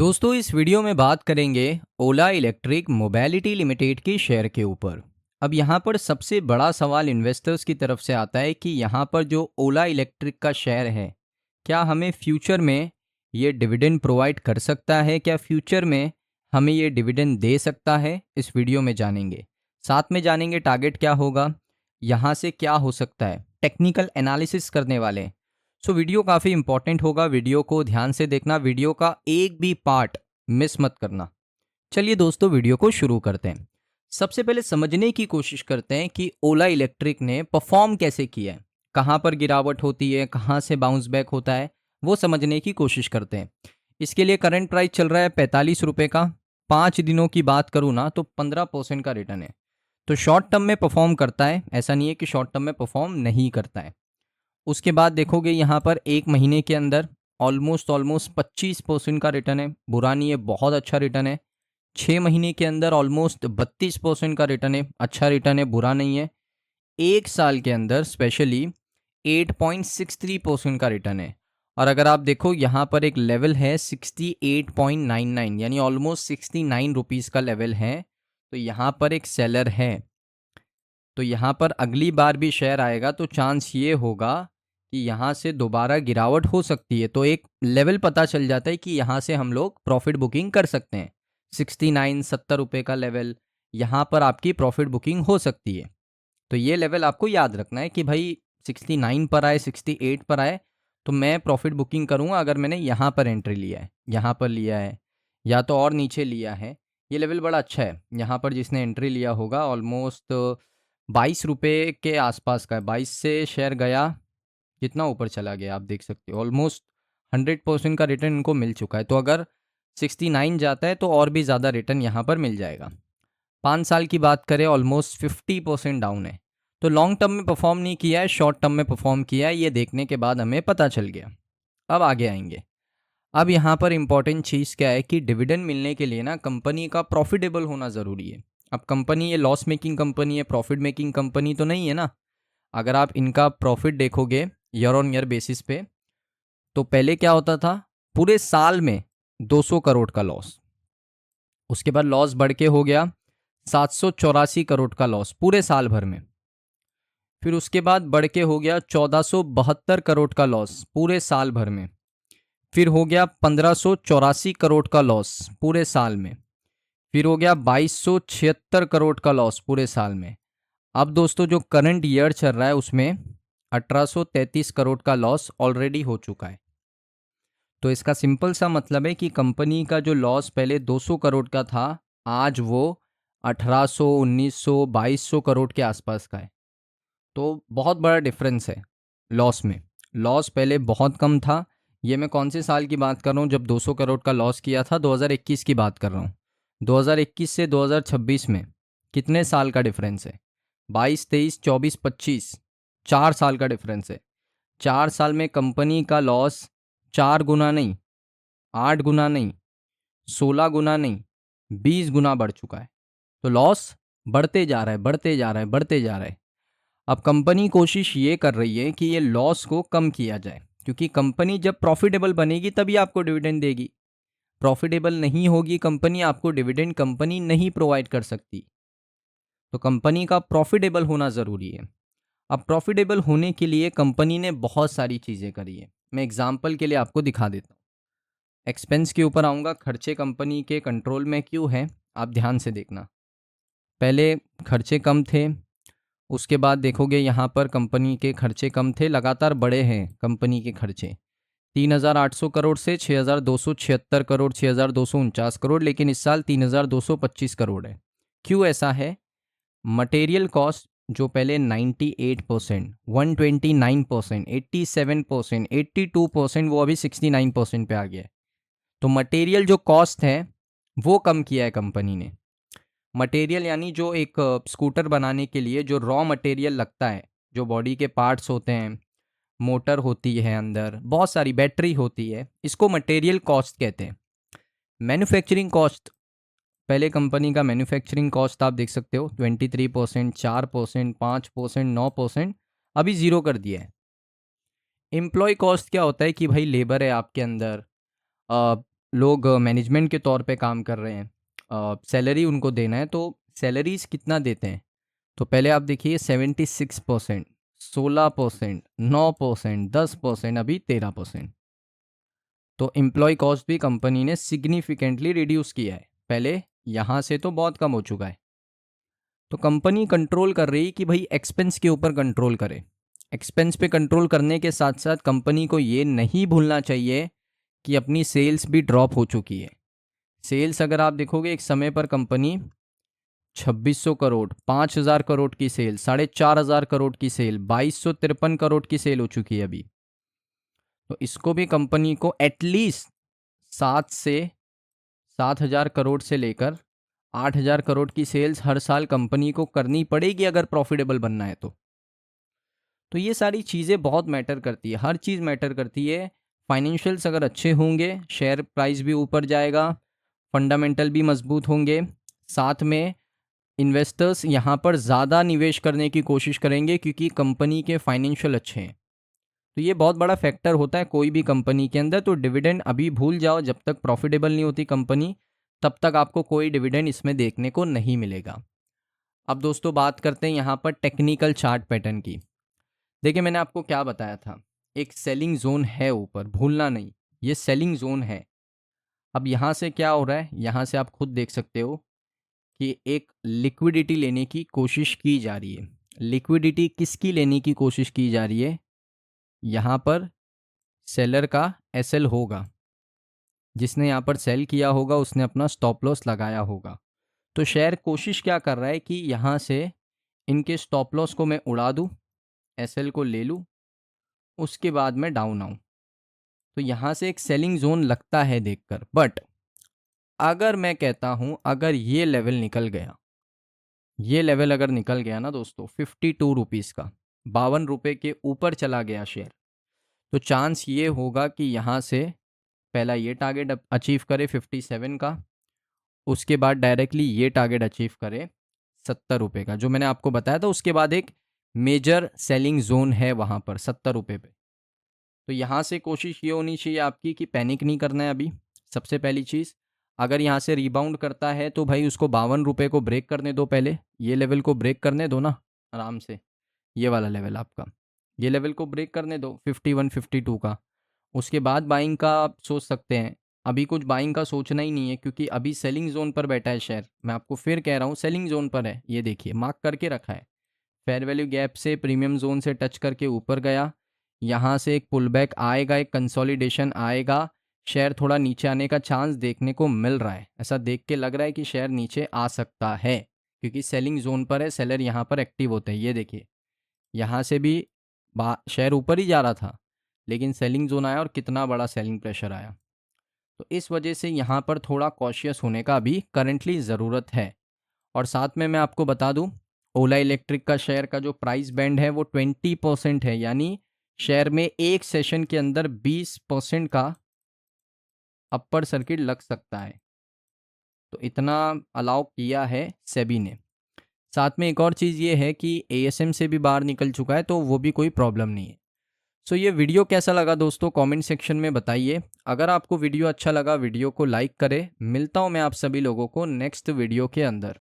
दोस्तों इस वीडियो में बात करेंगे ओला इलेक्ट्रिक मोबिलिटी लिमिटेड के शेयर के ऊपर। अब यहाँ पर सबसे बड़ा सवाल इन्वेस्टर्स की तरफ से आता है कि यहाँ पर जो ओला इलेक्ट्रिक का शेयर है, क्या हमें फ्यूचर में ये डिविडेंड प्रोवाइड कर सकता है, क्या फ्यूचर में हमें ये डिविडेंड दे सकता है। इस वीडियो में जानेंगे, साथ में जानेंगे टारगेट क्या होगा, यहाँ से क्या हो सकता है, टेक्निकल एनालिसिस करने वाले हैं। सो वीडियो काफ़ी इंपॉर्टेंट होगा, वीडियो को ध्यान से देखना, वीडियो का एक भी पार्ट मिस मत करना। चलिए दोस्तों वीडियो को शुरू करते हैं। सबसे पहले समझने की कोशिश करते हैं कि ओला इलेक्ट्रिक ने परफॉर्म कैसे किया है, कहाँ पर गिरावट होती है, कहाँ से बाउंस बैक होता है, वो समझने की कोशिश करते हैं। इसके लिए करंट प्राइस चल रहा है 45 रुपये का। 5 दिनों की बात करूँ ना तो 15% का रिटर्न है। तो शॉर्ट टर्म में परफॉर्म करता है, ऐसा नहीं है कि शॉर्ट टर्म में परफॉर्म नहीं करता है। उसके बाद देखोगे यहाँ पर एक महीने के अंदर ऑलमोस्ट 25% का रिटर्न है, बुरा नहीं है, बहुत अच्छा रिटर्न है। 6 महीने के अंदर ऑलमोस्ट 32% का रिटर्न है, अच्छा रिटर्न है, बुरा नहीं है। एक साल के अंदर स्पेशली 8.63% का रिटर्न है। और अगर आप देखो यहाँ पर एक लेवल है 68.99, यानी ऑलमोस्ट 69 रुपीज़ का लेवल है। तो यहाँ पर एक सेलर है, तो यहाँ पर अगली बार भी शेयर आएगा तो चांस ये होगा कि यहाँ से दोबारा गिरावट हो सकती है। तो एक लेवल पता चल जाता है कि यहाँ से हम लोग प्रॉफिट बुकिंग कर सकते हैं। 69-70 रुपये का लेवल, यहाँ पर आपकी प्रॉफिट बुकिंग हो सकती है। तो ये लेवल आपको याद रखना है कि भाई 69 पर आए, 68 पर आए तो मैं प्रॉफिट बुकिंग करूँगा अगर मैंने यहाँ पर एंट्री लिया है, यहाँ पर लिया है, या तो और नीचे लिया है। ये लेवल बड़ा अच्छा है, यहाँ पर जिसने एंट्री लिया होगा ऑलमोस्ट 22 रुपये के आसपास का है। 22 से शेयर गया, कितना ऊपर चला गया आप देख सकते हो, ऑलमोस्ट 100% का रिटर्न इनको मिल चुका है। तो अगर 69 जाता है तो और भी ज़्यादा रिटर्न यहाँ पर मिल जाएगा। 5 साल की बात करें ऑलमोस्ट 50% डाउन है। तो लॉन्ग टर्म में परफॉर्म नहीं किया है, शॉर्ट टर्म में परफॉर्म किया है, ये देखने के बाद हमें पता चल गया। अब आगे आएंगे। अब यहाँ पर इंपॉर्टेंट चीज़ क्या है कि डिविडेंड मिलने के लिए ना कंपनी का प्रॉफिटेबल होना ज़रूरी है। अब कंपनी ये लॉस मेकिंग कंपनी है, प्रॉफिट मेकिंग कंपनी तो नहीं है ना। अगर आप इनका प्रॉफिट देखोगे ईयर ऑन ईयर बेसिस पे, तो पहले क्या होता था, पूरे साल में 200 करोड़ का लॉस। उसके बाद लॉस बढ़ के हो गया 784 करोड़ का लॉस पूरे साल भर में। फिर उसके बाद बढ़ के हो गया 1472 करोड़ का लॉस पूरे साल भर में। फिर हो गया 1584 करोड़ का लॉस पूरे साल में। फिर हो गया 2276 करोड़ का लॉस पूरे साल में। अब दोस्तों जो करंट ईयर चल रहा है उसमें 1833 करोड़ का लॉस ऑलरेडी हो चुका है। तो इसका सिंपल सा मतलब है कि कंपनी का जो लॉस पहले 200 करोड़ का था, आज वो 1800, 1900, 2200 करोड़ के आसपास का है। तो बहुत बड़ा डिफरेंस है लॉस में। लॉस पहले बहुत कम था। ये मैं कौन से साल की बात कर रहा हूँ, जब 200 करोड़ का लॉस किया था, 2021 की बात कर रहा हूँ। 2021 से 2026 में कितने साल का डिफरेंस है, 22, 23, 24, 25, 4 साल का डिफरेंस है। 4 साल में कंपनी का लॉस 4 गुना नहीं, 8 गुना नहीं, 16 गुना नहीं, 20 गुना बढ़ चुका है। तो लॉस बढ़ते जा रहा है, बढ़ते जा रहा है, बढ़ते जा रहा है। अब कंपनी कोशिश ये कर रही है कि ये लॉस को कम किया जाए, क्योंकि कंपनी जब प्रॉफिटेबल बनेगी तभी आपको डिविडेंड देगी। प्रॉफिटेबल नहीं होगी कंपनी, आपको डिविडेंड कंपनी नहीं प्रोवाइड कर सकती। तो कंपनी का प्रॉफिटेबल होना ज़रूरी है। अब प्रॉफिटेबल होने के लिए कंपनी ने बहुत सारी चीज़ें करी है। मैं एग्जाम्पल के लिए आपको दिखा देता हूँ। एक्सपेंस के ऊपर आऊँगा, खर्चे कंपनी के कंट्रोल में क्यों है, आप ध्यान से देखना। पहले खर्चे कम थे, उसके बाद देखोगे यहाँ पर कंपनी के खर्चे कम थे, लगातार बढ़े हैं कंपनी के खर्चे 3800 करोड़ से 6276 करोड़, 6249 करोड़, लेकिन इस साल 3225 करोड़ है। क्यों ऐसा है? मटेरियल कॉस्ट जो पहले 98%, 129%, 87%, 82%, वो अभी 69% पे आ गया है। तो मटेरियल जो कॉस्ट है वो कम किया है कंपनी ने। मटेरियल यानी जो एक स्कूटर बनाने के लिए जो रॉ मटेरियल लगता है, जो बॉडी के पार्ट्स होते हैं, मोटर होती है, अंदर बहुत सारी बैटरी होती है, इसको मटेरियल कॉस्ट कहते हैं। मैन्युफैक्चरिंग कॉस्ट, पहले कंपनी का मैन्युफैक्चरिंग कॉस्ट आप देख सकते हो 23%, 4%, 5%, 9%, अभी ज़ीरो कर दिया है। एम्प्लॉय कॉस्ट क्या होता है कि भाई लेबर है आपके अंदर, लोग मैनेजमेंट के तौर पे काम कर रहे हैं, सैलरी उनको देना है, तो सैलरीज कितना देते हैं? तो पहले आप देखिए 76%, 16%, 9%, 10%, अभी 13%। तो एम्प्लॉय कॉस्ट भी कंपनी ने सिग्निफिकेंटली रिड्यूस किया है, पहले यहाँ से तो बहुत कम हो चुका है। तो कंपनी कंट्रोल कर रही है कि भाई एक्सपेंस के ऊपर कंट्रोल करे। एक्सपेंस पे कंट्रोल करने के साथ साथ कंपनी को ये नहीं भूलना चाहिए कि अपनी सेल्स भी ड्रॉप हो चुकी है। सेल्स अगर आप देखोगे एक समय पर कंपनी 2600 करोड़, 5000 करोड़ की सेल, 4500 करोड़ की सेल, 2253 करोड़ की सेल हो चुकी है अभी। तो इसको भी कंपनी को एटलीस्ट 7 हजार करोड़ से लेकर 8000 करोड़ की सेल्स हर साल कंपनी को करनी पड़ेगी अगर प्रॉफिटेबल बनना है तो ये सारी चीज़ें बहुत मैटर करती है, हर चीज़ मैटर करती है। फाइनेंशियल्स अगर अच्छे होंगे, शेयर प्राइस भी ऊपर जाएगा, फंडामेंटल भी मजबूत होंगे, साथ में इन्वेस्टर्स यहाँ पर ज़्यादा निवेश करने की कोशिश करेंगे क्योंकि कंपनी के फाइनेंशियल अच्छे हैं। तो ये बहुत बड़ा फैक्टर होता है कोई भी कंपनी के अंदर। तो डिविडेंड अभी भूल जाओ, जब तक प्रॉफिटेबल नहीं होती कंपनी तब तक आपको कोई डिविडेंड इसमें देखने को नहीं मिलेगा। अब दोस्तों बात करते हैं यहाँ पर टेक्निकल चार्ट पैटर्न की। देखिए मैंने आपको क्या बताया था, एक सेलिंग जोन है ऊपर, भूलना नहीं, ये सेलिंग जोन है। अब यहाँ से क्या हो रहा है, यहाँ से आप खुद देख सकते हो कि एक लिक्विडिटी लेने की कोशिश की जा रही है। लिक्विडिटी किसकी लेने की कोशिश की जा रही है? यहाँ पर सेलर का एसएल होगा, जिसने यहाँ पर सेल किया होगा उसने अपना स्टॉप लॉस लगाया होगा। तो शेयर कोशिश क्या कर रहा है कि यहाँ से इनके स्टॉप लॉस को मैं उड़ा दूँ, एसएल को ले लूँ, उसके बाद मैं डाउन आऊँ। तो यहाँ से एक सेलिंग जोन लगता है देखकर। बट अगर मैं कहता हूँ अगर ये लेवल निकल गया, ये लेवल अगर निकल गया ना दोस्तों 52 रुपीज़ का, 52 रुपये के ऊपर चला गया शेयर, तो चांस ये होगा कि यहाँ से पहला ये टारगेट अचीव करे 57 का, उसके बाद डायरेक्टली ये टारगेट अचीव करे 70 रुपये का, जो मैंने आपको बताया था। उसके बाद एक मेजर सेलिंग जोन है वहाँ पर 70 रुपये पे। तो यहाँ से कोशिश ये होनी चाहिए आपकी कि पैनिक नहीं करना है अभी। सबसे पहली चीज़, अगर यहाँ से रिबाउंड करता है तो भाई उसको 52 रुपये को ब्रेक करने दो, पहले ये लेवल को ब्रेक करने दो ना आराम से। ये वाला लेवल आपका, ये लेवल को ब्रेक करने दो 51 52 का। उसके बाद बाइंग का आप सोच सकते हैं। अभी कुछ बाइंग का सोचना ही नहीं है क्योंकि अभी सेलिंग जोन पर बैठा है शेयर। मैं आपको फिर कह रहा हूँ सेलिंग जोन पर है, ये देखिए मार्क करके रखा है। फेयर वैल्यू गैप से प्रीमियम जोन से टच करके ऊपर गया, यहाँ से एक पुल बैक आएगा, एक कंसोलिडेशन आएगा, शेयर थोड़ा नीचे आने का चांस देखने को मिल रहा है। ऐसा देख के लग रहा है कि शेयर नीचे आ सकता है क्योंकि सेलिंग जोन पर है, सेलर यहाँ पर एक्टिव होते हैं। ये देखिए यहाँ से भी शेयर ऊपर ही जा रहा था लेकिन सेलिंग जोन आया और कितना बड़ा सेलिंग प्रेशर आया। तो इस वजह से यहाँ पर थोड़ा कॉशियस होने का अभी करंटली ज़रूरत है। और साथ में मैं आपको बता दूँ, ओला इलेक्ट्रिक का शेयर का जो प्राइस बैंड है वो 20% है, यानी शेयर में एक सेशन के अंदर 20% का अपर सर्किट लग सकता है। तो इतना अलाउ किया है सेबी ने। साथ में एक और चीज़ ये है कि एएसएम से भी बाहर निकल चुका है, तो वो भी कोई प्रॉब्लम नहीं है। सो ये वीडियो कैसा लगा दोस्तों कमेंट सेक्शन में बताइए। अगर आपको वीडियो अच्छा लगा वीडियो को लाइक करें। मिलता हूँ मैं आप सभी लोगों को नेक्स्ट वीडियो के अंदर।